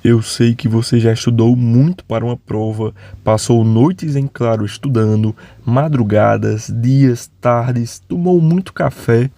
Eu sei que você já estudou muito para uma prova, passou noites em claro estudando, madrugadas, dias, tardes, tomou muito café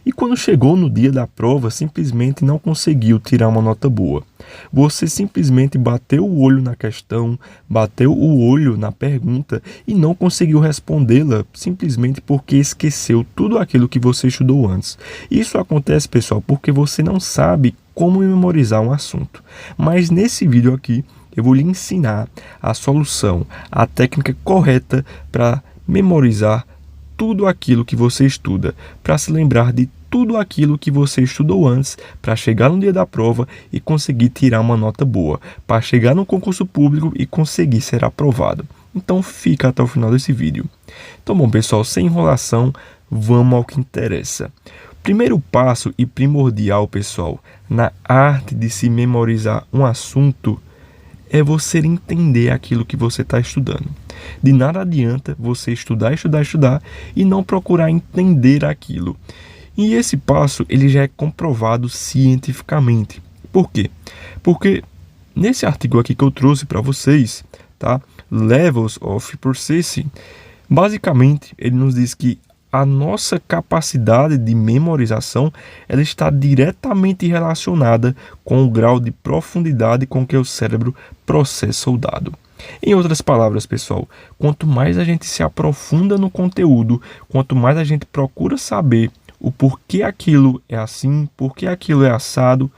e quando chegou no dia da prova simplesmente não conseguiu tirar uma nota boa. Você simplesmente bateu o olho na questão, bateu o olho na pergunta e não conseguiu respondê-la simplesmente porque esqueceu tudo aquilo que você estudou antes. Isso acontece, pessoal, porque você não sabe como memorizar um assunto. Mas nesse vídeo aqui eu vou lhe ensinar a solução, a técnica correta para memorizar tudo aquilo que você estuda, para se lembrar de tudo aquilo que você estudou antes, para chegar no dia da prova e conseguir tirar uma nota boa, para chegar no concurso público e conseguir ser aprovado. Então fica até o final desse vídeo. Então bom pessoal, sem enrolação, vamos ao que interessa. Primeiro passo e primordial, pessoal, na arte de se memorizar um assunto é você entender aquilo que você está estudando. De nada adianta você estudar e não procurar entender aquilo. E esse passo ele já é comprovado cientificamente. Por quê? Porque nesse artigo aqui que eu trouxe para vocês, tá? Levels of Processing, basicamente ele nos diz que a nossa capacidade de memorização ela está diretamente relacionada com o grau de profundidade com que o cérebro processa o dado. Em outras palavras, pessoal, quanto mais a gente se aprofunda no conteúdo, quanto mais a gente procura saber o porquê aquilo é assim, porquê aquilo é assado,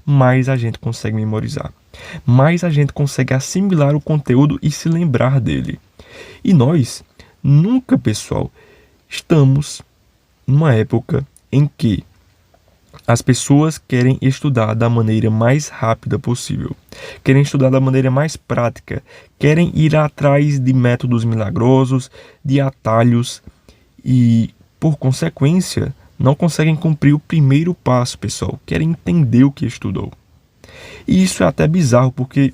mais a gente consegue memorizar. Mais a gente consegue assimilar o conteúdo e se lembrar dele. E nós nunca, pessoal, estamos numa época em que as pessoas querem estudar da maneira mais rápida possível, querem estudar da maneira mais prática, querem ir atrás de métodos milagrosos, de atalhos e, por consequência, não conseguem cumprir o primeiro passo, pessoal, querem entender o que estudou. E isso é até bizarro, porque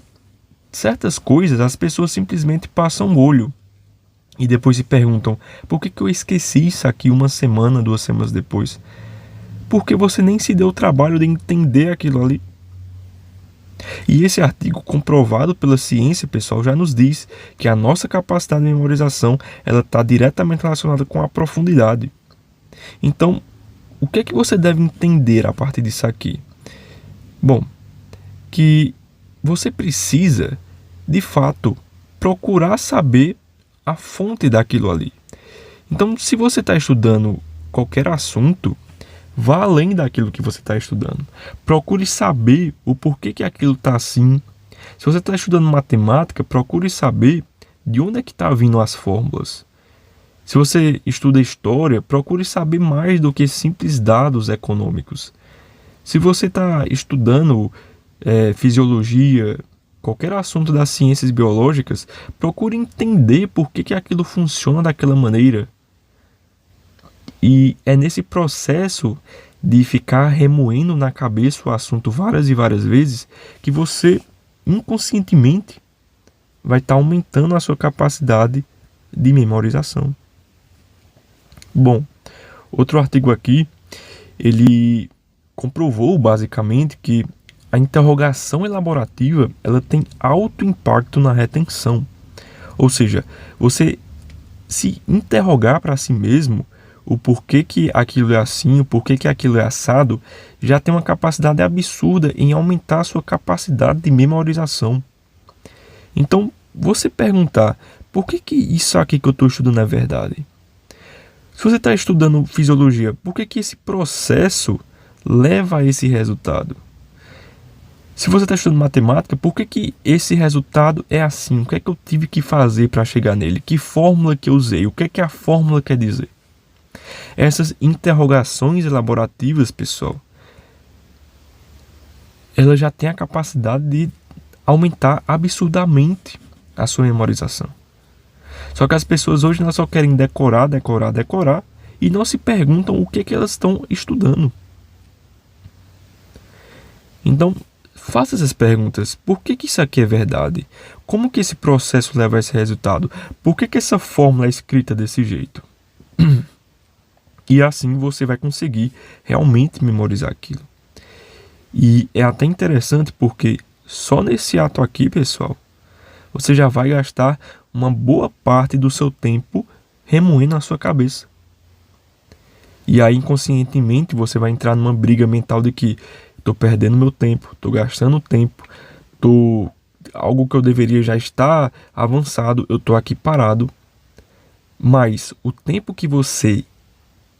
certas coisas as pessoas simplesmente passam o olho. E depois se perguntam, por que eu esqueci isso aqui uma semana, 2 semanas depois? Porque você nem se deu o trabalho de entender aquilo ali. E esse artigo comprovado pela ciência, pessoal, já nos diz que a nossa capacidade de memorização ela está diretamente relacionada com a profundidade. Então, o que é que você deve entender a partir disso aqui? Bom, que você precisa, de fato, procurar saber a fonte daquilo ali. Então, se você está estudando qualquer assunto, vá além daquilo que você está estudando. Procure saber o porquê que aquilo está assim. Se você está estudando matemática, procure saber de onde é que está vindo as fórmulas. Se você estuda história, procure saber mais do que simples dados econômicos. Se você está estudando fisiologia, qualquer assunto das ciências biológicas, procure entender por que aquilo funciona daquela maneira. E é nesse processo de ficar remoendo na cabeça o assunto várias e várias vezes que você, inconscientemente, vai estar aumentando a sua capacidade de memorização. Bom, outro artigo aqui, ele comprovou basicamente que a interrogação elaborativa ela tem alto impacto na retenção. Ou seja, você se interrogar para si mesmo o porquê que aquilo é assim, o porquê que aquilo é assado, já tem uma capacidade absurda em aumentar a sua capacidade de memorização. Então, você perguntar, por que isso aqui que eu estou estudando é verdade? Se você está estudando fisiologia, por que esse processo leva a esse resultado? Se você está estudando matemática, por que esse resultado é assim? O que é que eu tive que fazer para chegar nele? Que fórmula que eu usei? O que é que a fórmula quer dizer? Essas interrogações elaborativas, pessoal, ela já tem a capacidade de aumentar absurdamente a sua memorização. Só que as pessoas hoje só querem decorar e não se perguntam o que elas estão estudando. Então, faça essas perguntas. Por que isso aqui é verdade? Como que esse processo leva a esse resultado? Por que essa fórmula é escrita desse jeito? E assim você vai conseguir realmente memorizar aquilo. E é até interessante porque Só nesse ato aqui, pessoal, você já vai gastar uma boa parte do seu tempo remoendo a sua cabeça. E aí, inconscientemente, você vai entrar numa briga mental de que estou perdendo meu tempo, estou gastando tempo, algo que eu deveria já estar avançado, eu estou aqui parado. Mas o tempo que você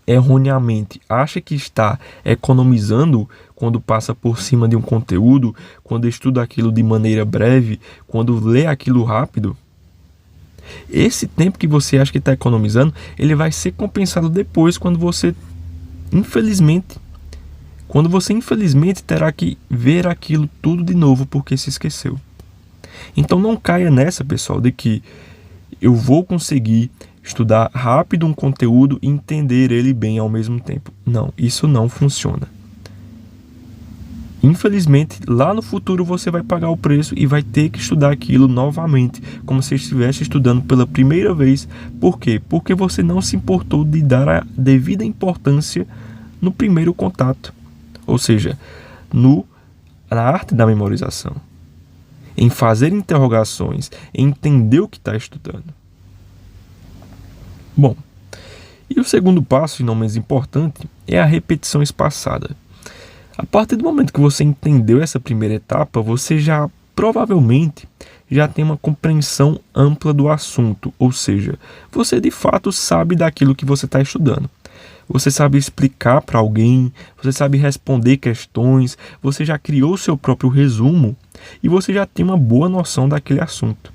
erroneamente acha que está economizando quando passa por cima de um conteúdo, quando estuda aquilo de maneira breve, quando lê aquilo rápido, esse tempo que você acha que está economizando, ele vai ser compensado depois quando você infelizmente terá que ver aquilo tudo de novo porque se esqueceu. Então não caia nessa, pessoal, de que eu vou conseguir estudar rápido um conteúdo e entender ele bem ao mesmo tempo. Não, isso não funciona. Infelizmente, lá no futuro você vai pagar o preço e vai ter que estudar aquilo novamente, como se estivesse estudando pela primeira vez. Por quê? Porque você não se importou de dar a devida importância no primeiro contato, ou seja, na arte da memorização, em fazer interrogações, em entender o que está estudando. Bom, e o segundo passo, e não menos importante, é a repetição espaçada. A partir do momento que você entendeu essa primeira etapa, você já provavelmente já tem uma compreensão ampla do assunto, ou seja, você de fato sabe daquilo que você está estudando. Você sabe explicar para alguém, você sabe responder questões, você já criou seu próprio resumo e você já tem uma boa noção daquele assunto.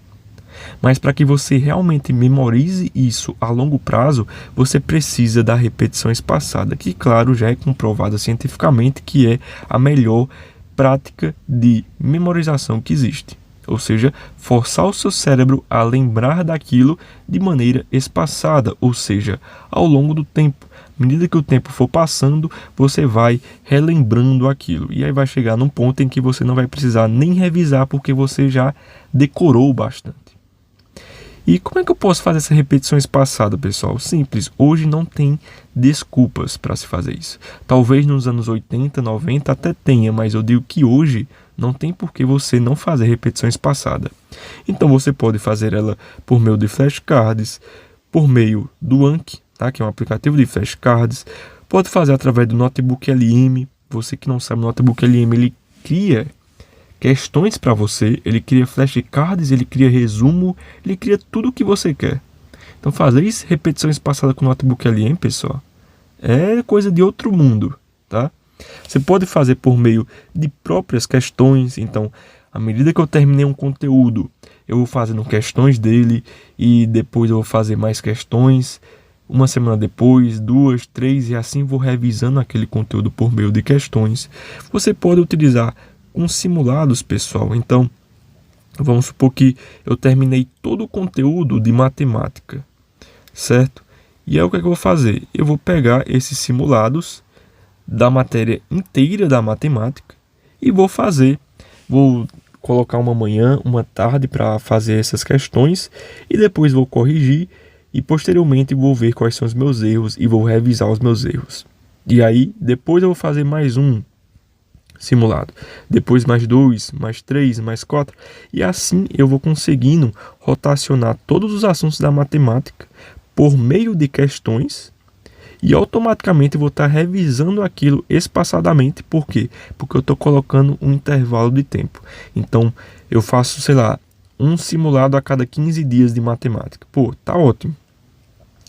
Mas para que você realmente memorize isso a longo prazo, você precisa da repetição espaçada, que claro já é comprovada cientificamente que é a melhor prática de memorização que existe. Ou seja, forçar o seu cérebro a lembrar daquilo de maneira espaçada, ou seja, ao longo do tempo. À medida que o tempo for passando, você vai relembrando aquilo. E aí vai chegar num ponto em que você não vai precisar nem revisar, porque você já decorou bastante. E como é que eu posso fazer essa repetição espaçada, pessoal? Simples, hoje não tem desculpas para se fazer isso. Talvez nos anos 80, 90 até tenha, mas eu digo que hoje não tem por que você não fazer repetição espaçada. Então você pode fazer ela por meio de flashcards, por meio do Anki, tá? Que é um aplicativo de flashcards. Pode fazer através do Notebook LM. Você que não sabe, o Notebook LM ele cria questões para você, ele cria flashcards, ele cria resumo, ele cria tudo o que você quer. Então fazer isso, repetição espaçada com o Notebook LM, pessoal, é coisa de outro mundo, tá? Você pode fazer por meio de próprias questões. Então, à medida que eu terminei um conteúdo, eu vou fazendo questões dele e depois eu vou fazer mais questões. Uma semana depois, 2, 3 e assim vou revisando aquele conteúdo por meio de questões. Você pode utilizar com simulados, pessoal. Então, vamos supor que eu terminei todo o conteúdo de matemática, certo? E aí o que é que eu vou fazer? Eu vou pegar esses simulados da matéria inteira da matemática e vou colocar uma manhã, uma tarde para fazer essas questões e depois vou corrigir e posteriormente vou ver quais são os meus erros e vou revisar os meus erros. E aí, depois eu vou fazer mais um simulado, depois mais 2, mais 3, mais 4 e assim eu vou conseguindo rotacionar todos os assuntos da matemática por meio de questões e automaticamente vou estar revisando aquilo espaçadamente. Por quê? Porque eu estou colocando um intervalo de tempo. Então eu faço, sei lá, um simulado a cada 15 dias de matemática. Pô, tá ótimo.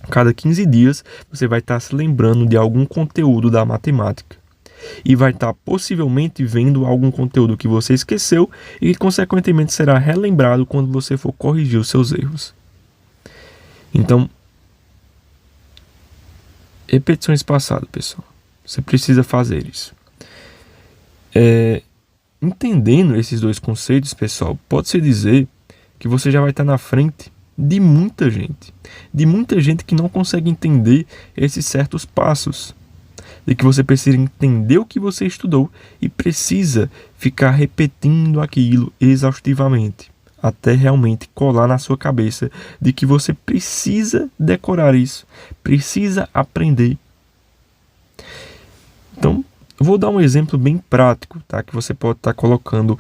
Cada 15 dias você vai estar se lembrando de algum conteúdo da matemática e vai estar possivelmente vendo algum conteúdo que você esqueceu e que consequentemente será relembrado quando você for corrigir os seus erros. Então, repetição espaçada, pessoal. Você precisa fazer isso. Entendendo esses dois conceitos, pessoal, pode-se dizer que você já vai estar na frente de muita gente que não consegue entender esses certos passos. De que você precisa entender o que você estudou e precisa ficar repetindo aquilo exaustivamente, até realmente colar na sua cabeça de que você precisa decorar isso, precisa aprender. Então, eu vou dar um exemplo bem prático, tá? Que você pode estar colocando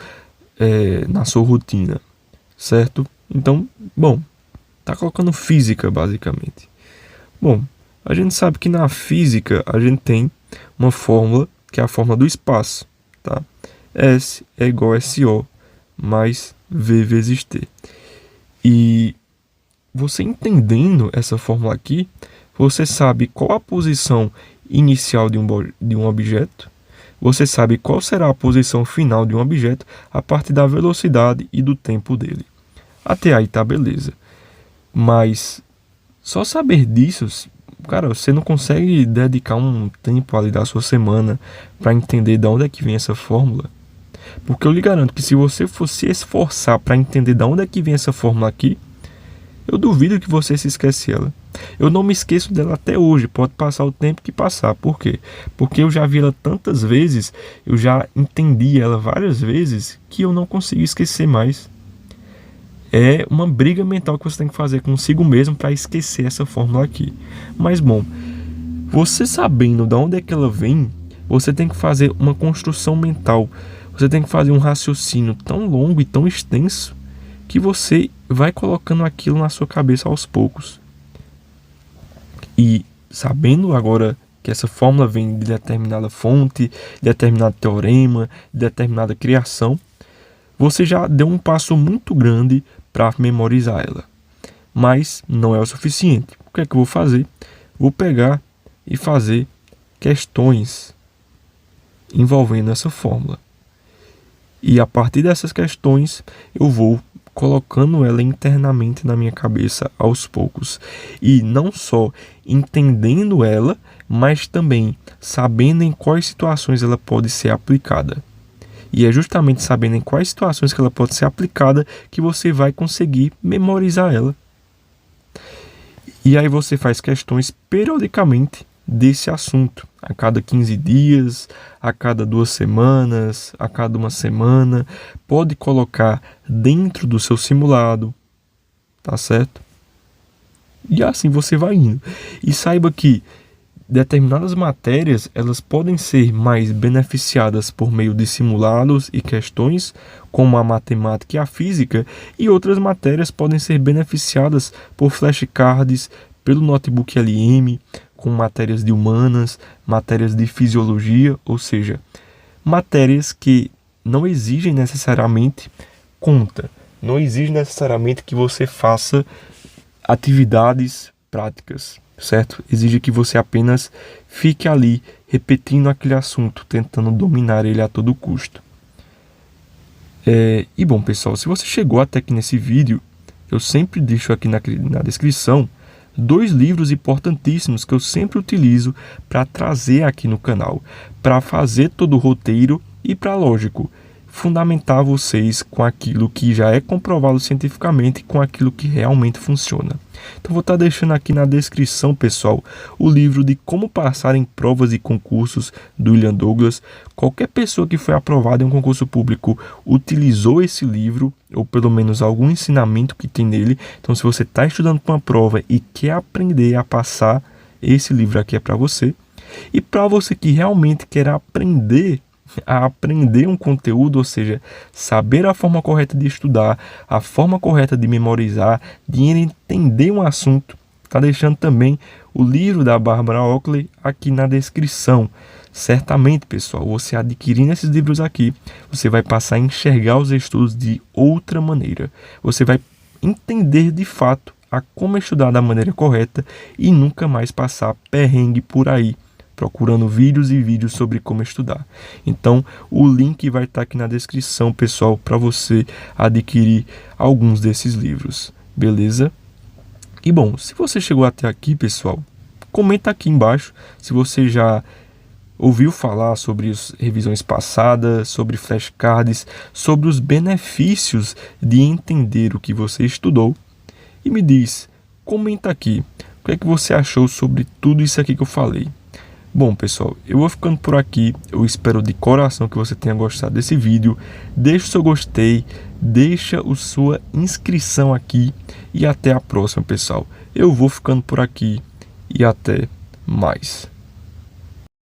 na sua rotina, certo? Então, bom, tá colocando física basicamente. Bom, a gente sabe que na física a gente tem uma fórmula que é a fórmula do espaço, tá? S é igual a SO mais V vezes T. E você entendendo essa fórmula aqui, você sabe qual a posição inicial de um objeto, você sabe qual será a posição final de um objeto a partir da velocidade e do tempo dele. Até aí tá beleza. Mas só saber disso, cara, você não consegue dedicar um tempo ali da sua semana para entender de onde é que vem essa fórmula. Porque eu lhe garanto que se você fosse se esforçar para entender de onde é que vem essa fórmula aqui, eu duvido que você se esquece ela. Eu não me esqueço dela até hoje, pode passar o tempo que passar. Por quê? Porque eu já vi ela tantas vezes, eu já entendi ela várias vezes, que eu não consigo esquecer mais. É uma briga mental que você tem que fazer consigo mesmo para esquecer essa fórmula aqui. Mas bom, você sabendo de onde é que ela vem, você tem que fazer uma construção mental. Você tem que fazer um raciocínio tão longo e tão extenso que você vai colocando aquilo na sua cabeça aos poucos. E sabendo agora que essa fórmula vem de determinada fonte, de determinado teorema, de determinada criação, você já deu um passo muito grande para memorizar ela. Mas não é o suficiente. O que é que eu vou fazer? Vou pegar e fazer questões envolvendo essa fórmula. E a partir dessas questões eu vou colocando ela internamente na minha cabeça aos poucos. E não só entendendo ela, mas também sabendo em quais situações ela pode ser aplicada. E é justamente sabendo em quais situações que ela pode ser aplicada que você vai conseguir memorizar ela. E aí você faz questões periodicamente desse assunto. A cada 15 dias, a cada 2 semanas, a cada 1 semana. Pode colocar dentro do seu simulado, tá certo? E assim você vai indo. E saiba que determinadas matérias, elas podem ser mais beneficiadas por meio de simulados e questões, como a matemática e a física, e outras matérias podem ser beneficiadas por flashcards, pelo notebook LM, com matérias de humanas, matérias de fisiologia, ou seja, matérias que não exigem necessariamente conta, não exigem necessariamente que você faça atividades práticas, certo? Exige que você apenas fique ali repetindo aquele assunto, tentando dominar ele a todo custo. E bom, pessoal, se você chegou até aqui nesse vídeo, eu sempre deixo aqui na descrição 2 livros importantíssimos que eu sempre utilizo para trazer aqui no canal, para fazer todo o roteiro e para, lógico, fundamentar vocês com aquilo que já é comprovado cientificamente, com aquilo que realmente funciona. Então vou estar deixando aqui na descrição, pessoal, o livro de Como Passar em Provas e Concursos do William Douglas. Qualquer pessoa que foi aprovada em um concurso público utilizou esse livro, ou pelo menos algum ensinamento que tem nele. Então se você está estudando para uma prova e quer aprender a passar, esse livro aqui é para você. E para você que realmente quer aprender a aprender um conteúdo, ou seja, saber a forma correta de estudar, a forma correta de memorizar, de entender um assunto, está deixando também o livro da Barbara Oakley aqui na descrição. Certamente, pessoal, você adquirindo esses livros aqui, você vai passar a enxergar os estudos de outra maneira. Você vai entender de fato a como estudar da maneira correta e nunca mais passar perrengue por aí, procurando vídeos e vídeos sobre como estudar. Então, o link vai estar aqui na descrição, pessoal, para você adquirir alguns desses livros, beleza? E bom, se você chegou até aqui, pessoal, comenta aqui embaixo se você já ouviu falar sobre as revisões passadas, sobre flashcards, sobre os benefícios de entender o que você estudou. E me diz, comenta aqui, o que é que você achou sobre tudo isso aqui que eu falei. Bom, pessoal, eu vou ficando por aqui. Eu espero de coração que você tenha gostado desse vídeo. Deixa o seu gostei, deixa a sua inscrição aqui e até a próxima, pessoal. Eu vou ficando por aqui e até mais.